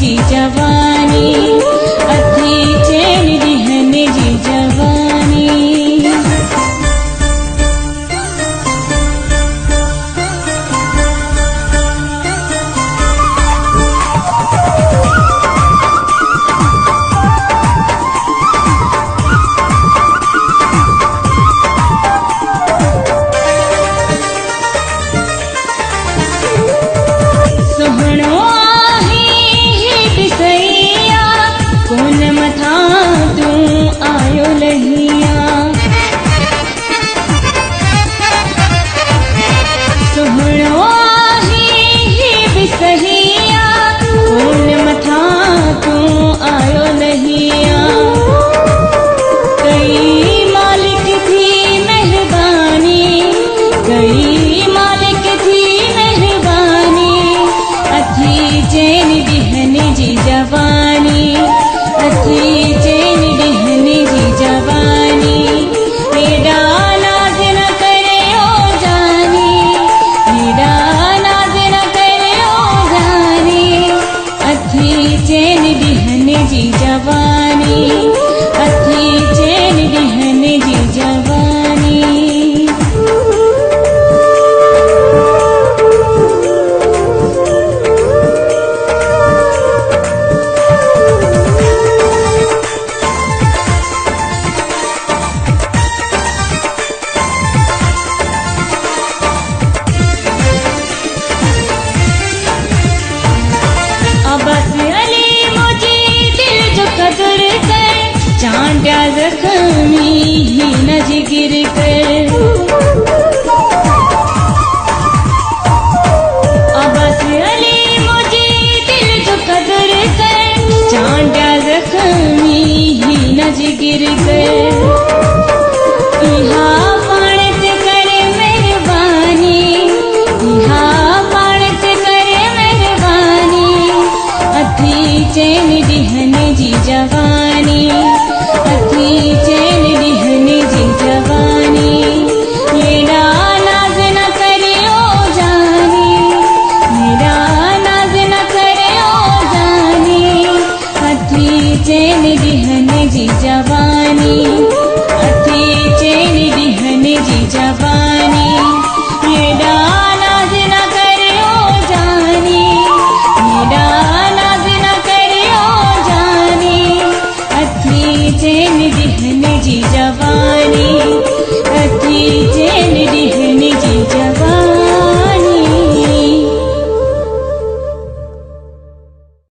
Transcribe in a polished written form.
जी जवानी, अथी चैन दिहन जी जवानी। सोहणो आहे बिसैया, कोन मथा तू आयो लहिया। सोहणो आहे बिसैया, कोन मथा तू आयो लहिया। कई मालिक थी मेहरबानी, कई मालिक थी मेहरबानी, अथी चैन दिहन जी जवानी, अथी चैन दिहन जी जवानी। मेरा नाज न करे ओ जानी, मेरा नाज न करे ओ जानी, अथी चैन दिहन जी जवानी, अथी चैन दिहन जी जवानी। अब्बास अली मुझे दिल जो कदर कर, चांटा जख्मी ही न जिगिर कर। अब्बास अली मुझे दिल जो कदर कर, चांटा जख्मी ही न जिगिर कर। इहा पाणत करे मेहरबानी, इहा पाणत करे मेहरबानी, अथी चैन दिहन जी जवानी, अथी चैन दिहन जी जवानी। मेरा नाज न करे ओ जानी, मेरा नाज न करे ओ जानी, अथी चैन दिहन जी जवानी, अथी चैन दिहन जी जवानी। मेरा नाज न करे ओ जानी, मेरा नाज न करे ओ जानी, अथी चैन दिहन जी जवानी।